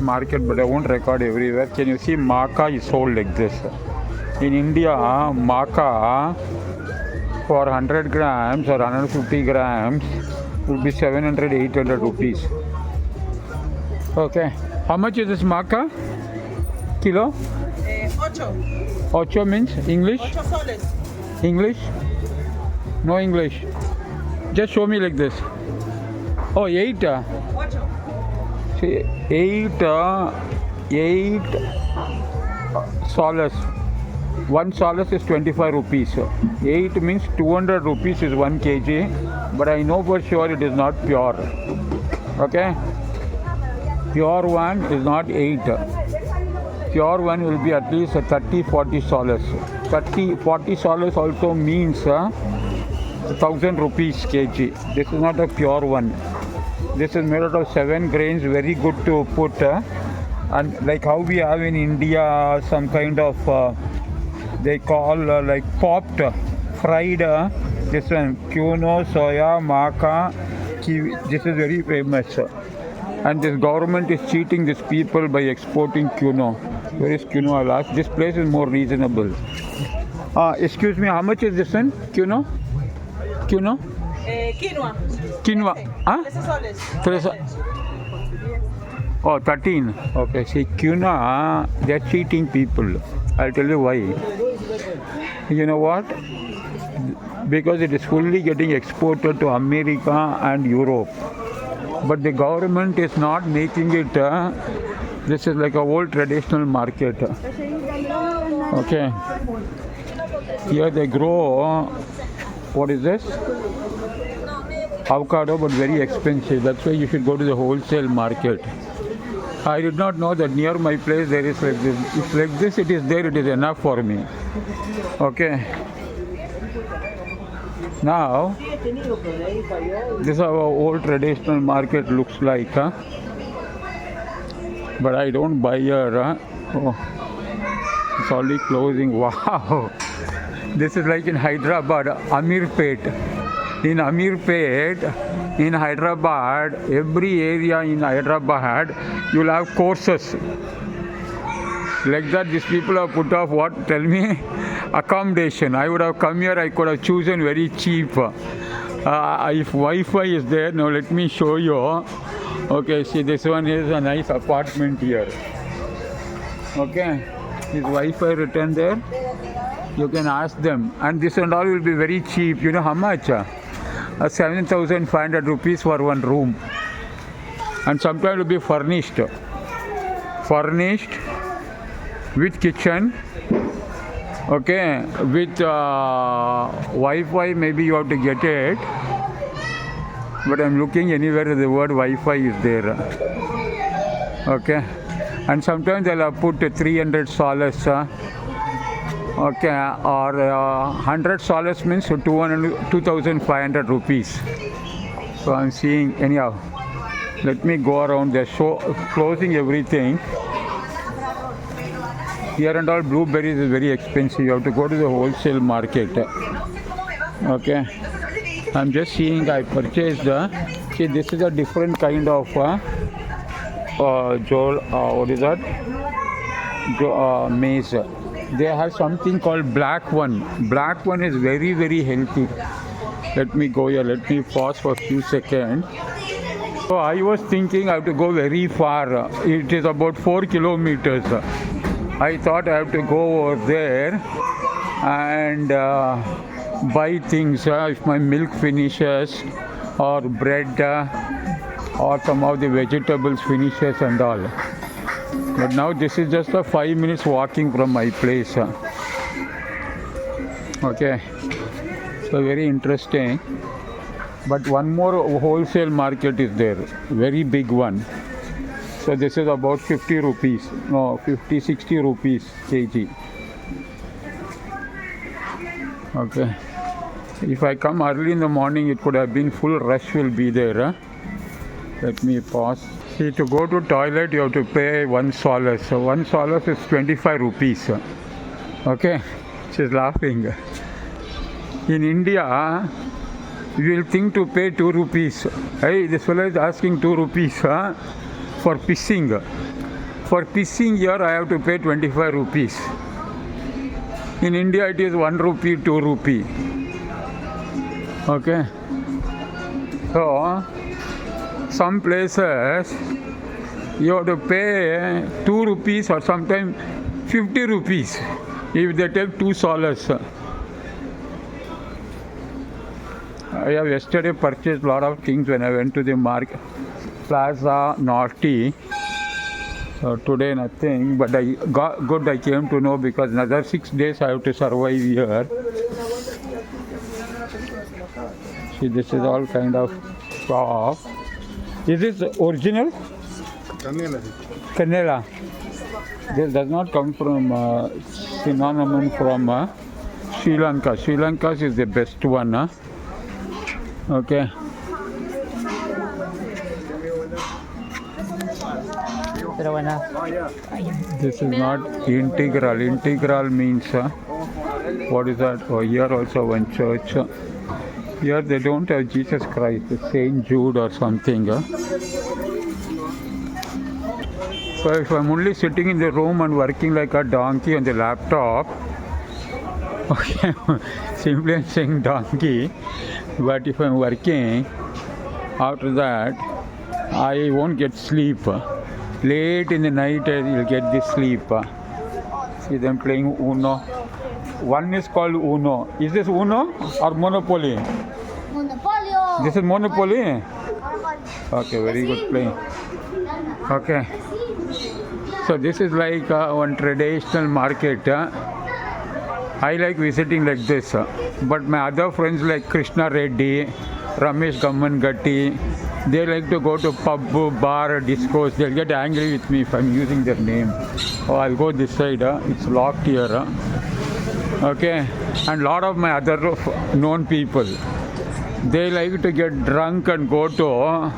market, but I won't record everywhere. Can you see maca is sold like this? In India, maca for 100 grams or 150 grams would be 700, 800 rupees. Okay. How much is this maca? Kilo? Ocho. Ocho means English? Ocho soles. English? No English. Just show me like this. Oh, 8. Ocho. See, 8 soles. 1 soles is 25 rupees. 8 means 200 rupees is 1 kg. But I know for sure it is not pure. Okay? Pure one is not 8. Pure one will be at least 30-40 soles. 30-40 soles also means 1000 rupees kg. This is not a pure one. This is made out of 7 grains, very good to put. And like how we have in India some kind of, they call like popped, fried, this one, quinoa, soya, maca, kiwi. This is very famous. And this government is cheating these people by exporting quinoa. Where is quinoa? I'll ask. This place is more reasonable. Excuse me, how much is this one? Quinoa? Quinoa? Quinoa. Quinoa. Huh? 13 soles. Oh, 13. Okay, see, quinoa, they're cheating people. I'll tell you why. You know what? Because it is fully getting exported to America and Europe. But the government is not making it. This is like a old traditional market. Okay. Here they grow. What is this? Avocado, but very expensive. That's why you should go to the wholesale market. I did not know that near my place there is like this. If like this it is there, it is enough for me. Okay. Now, this is how our old traditional market looks like. But I don't buy here. Oh, it's already closing. Wow. This is like in Hyderabad, Amirpet. In Amirpet, in Hyderabad, every area in Hyderabad, you'll have courses. Like that, these people have put off what? Tell me? Accommodation. I would have come here, I could have chosen very cheap. If Wi-Fi is there, now let me show you. Okay, see, this one is a nice apartment here. Okay, is Wi-Fi written there? You can ask them. And this and all will be very cheap. You know how much? 7,500 rupees for one room. And sometimes it will be furnished. Furnished with kitchen. Okay, with Wi-Fi maybe you have to get it. But I'm looking anywhere the word Wi-Fi is there. Okay, and sometimes they'll have put 300 soles. Okay, or 100 soles means 2,500 rupees. So I'm seeing, anyhow, let me go around there, closing everything. Here and all blueberries is very expensive. You have to go to the wholesale market. Okay, I'm just seeing, I purchased, see, this is a different kind of, what is that? Maize. They have something called black one. Black one is very, very healthy. Let me go here. Let me pause for a few seconds. So I was thinking I have to go very far. It is about 4 kilometers. I thought I have to go over there and buy things. If my milk finishes, or bread, or some of the vegetables finishes and all. But now this is just a 5 minutes walking from my place. Okay, so very interesting. But one more wholesale market is there, very big one. So this is about 50 rupees, no, 50, 60 rupees kg. Okay, if I come early in the morning, it could have been full rush will be there. Let me pause. See, to go to toilet, you have to pay 1 solace. So 1 solace is 25 rupees. Okay, she's laughing. In India, you will think to pay 2 rupees. Hey, this fellow is asking 2 rupees for pissing. For pissing here, I have to pay 25 rupees. In India, it is 1 rupee, 2 rupee. Okay. So, some places you have to pay 2 rupees or sometimes 50 rupees if they take 2 solas. I have yesterday purchased a lot of things when I went to the market, Plaza Norte. So today nothing, but I came to know because another 6 days I have to survive here. See, this is all kind of shop. Is this original? Canela. This does not come from cinnamon from Sri Lanka. Sri Lanka is the best one. Okay. This is not integral. Integral means what is that? Oh, here also one church. Here they don't have Jesus Christ, Saint Jude or something. So if I'm only sitting in the room and working like a donkey on the laptop, okay, simply I'm saying donkey, but if I'm working, after that, I won't get sleep. Late in the night, I'll get the sleep. See them playing Uno. One is called Uno. Is this Uno or Monopoly? Monopoly. This is Monopoly? Okay, very good playing. Okay. So this is like one traditional market. I like visiting like this. But my other friends like Krishna Reddy, Ramesh Gammangatti, they like to go to pub, bar, discos. They'll get angry with me if I'm using their name. Oh, I'll go this side. It's locked here. Okay. And a lot of my other known people, they like to get drunk and go to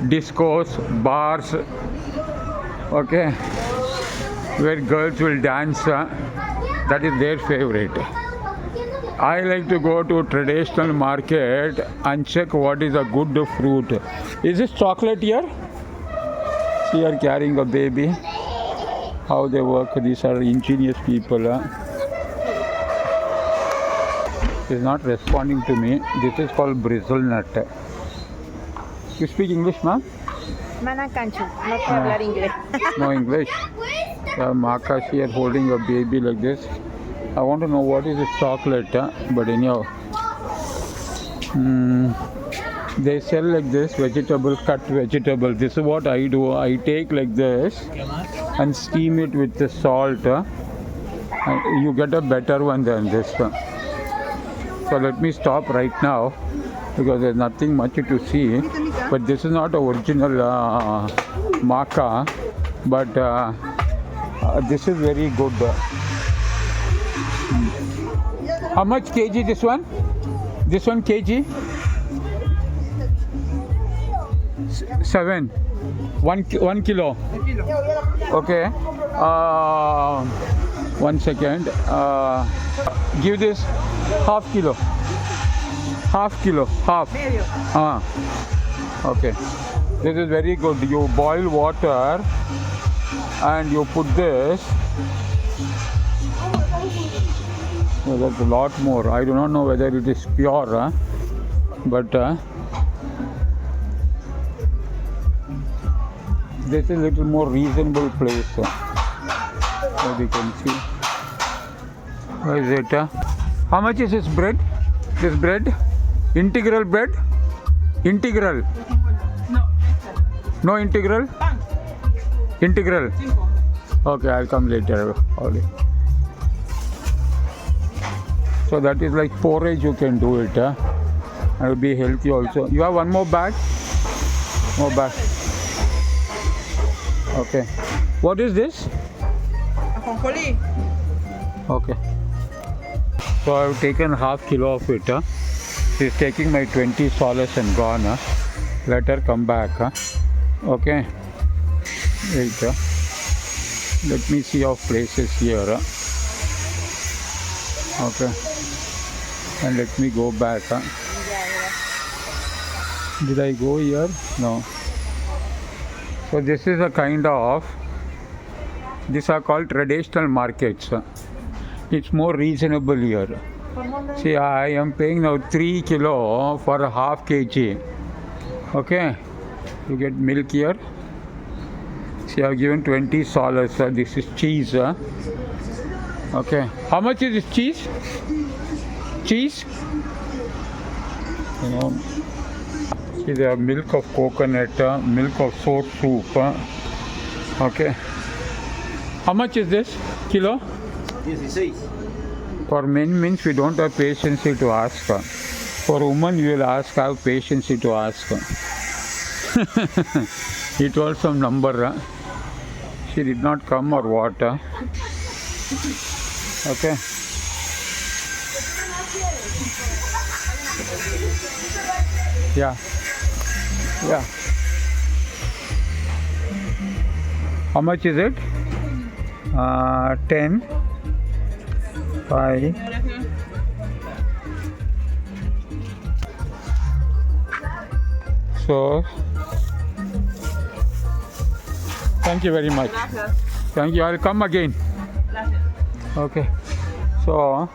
discos, bars. Okay. Where girls will dance. That is their favorite. I like to go to traditional market and check what is a good fruit. Is this chocolate here? See, are carrying a baby. How they work. These are ingenious people. He's not responding to me. This is called bristle nut. You speak English, ma'am? Mana cancho, no puedo hablar inglés. No English. Makash here holding a baby like this. I want to know what is this chocolate, but anyhow. They sell like this vegetable, cut vegetable. This is what I do. I take like this and steam it with the salt. You get a better one than this. So let me stop right now because there's nothing much to see. But this is not original maca, but this is very good. How much kg this one? This one kg? 7. 1 kilo. Okay. 1 second. Give this half kilo. Half kilo. Half. Okay. This is very good. You boil water and you put this. So that's a lot more. I do not know whether it is pure, but this is a little more reasonable place. As you can see. What is it? How much is this bread? This bread? Integral bread? Integral? No integral? Integral? Okay, I'll come later. Okay. So that is like porridge, you can do it. It will be healthy also. You have one more bag? More bag. Okay. What is this? Ajonjolí. Okay. So I have taken half kilo of it. She's taking my 20 soles and gone. Let her come back. Okay. Wait. Let me see of places here. Okay. And let me go back. Did I go here? No. So this is a kind of These are called traditional markets. It's more reasonable here. See, I am paying now 3 kilo for a half kg. Okay, you get milk here. See, I have given 20 soles. This is cheese. Okay, how much is this cheese? Cheese? You know, see, they have milk of coconut, milk of sour soup. Okay, how much is this kilo? 16. For men means we don't have patience to ask. For women we will ask, have patience to ask. He told some number. She did not come or what. Okay. Yeah. Yeah. How much is it? 10. 5. So, thank you very much. Thank you. I'll come again. Okay. So,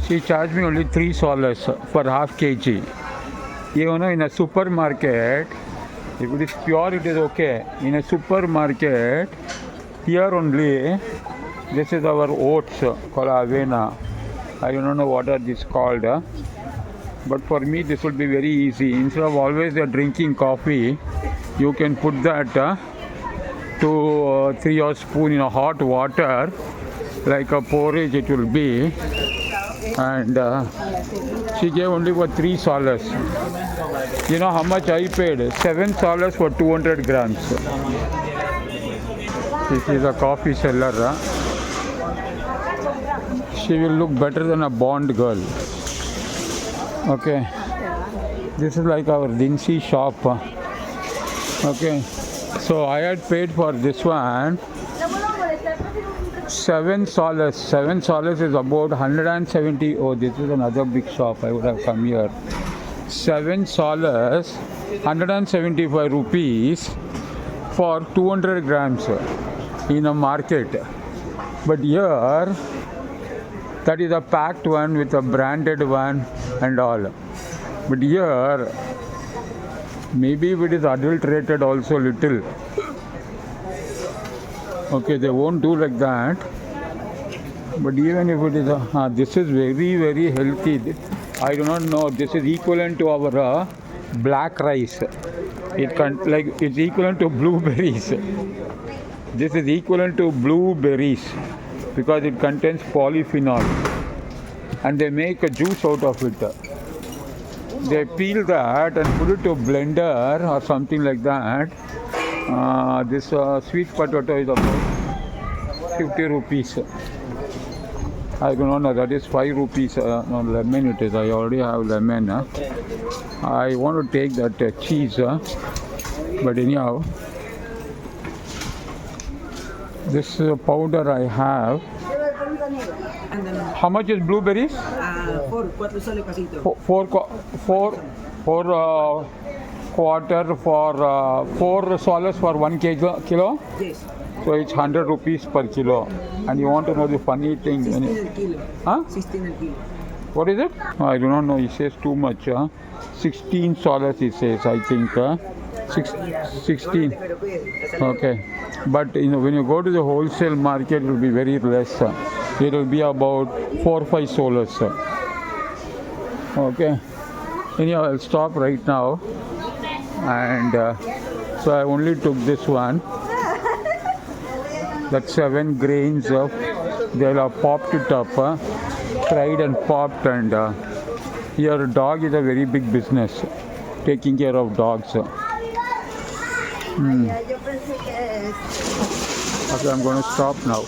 she charged me only 3 soles for half kg. You know, in a supermarket, if it is pure, it is okay. In a supermarket, here only, this is our oats called avena. I don't know what are these called. But for me, this would be very easy. Instead of always drinking coffee, you can put that 2-3 or spoon in a hot water, like a porridge it will be. And she gave only for 3 soles. You know how much I paid? 7 soles for 200 grams. This is a coffee seller. She will look better than a Bond girl. Okay. This is like our Dinsi shop. Okay. So I had paid for this one 7 soles. 7 soles is about 170. Oh, this is another big shop. I would have come here. 7 soles, 175 rupees for 200 grams in a market. But here, that is a packed one with a branded one and all. But here, maybe if it is adulterated also little. Okay, they won't do like that. But even if it is this is very, very healthy. I do not know. This is equivalent to our black rice. It's equivalent to blueberries. This is equivalent to blueberries because it contains polyphenol, and they make a juice out of it. They peel that and put it to blender or something like that. This sweet potato is about 50 rupees. I do not know, that is 5 rupees. No, lemon it is. I already have lemon. I want to take that cheese. But anyhow, this powder I have. How much is blueberries? 4 soles pasito. Four quarter for 4 soles for 1 kilo. Yes. So it's 100 rupees per kilo. And you want to know the funny thing? 16 al kilo. Huh? 16 al kilo. What is it? I do not know. He says too much. 16 soles he says, I think. 16. Okay. But when you go to the wholesale market, it will be very less. It will be about 4 or 5 soles. Okay. Anyhow, I'll stop right now. And so I only took this one. That 7 grains of, they'll have popped it up, fried and popped. And your dog is a very big business, taking care of dogs. Okay, I'm going to stop now.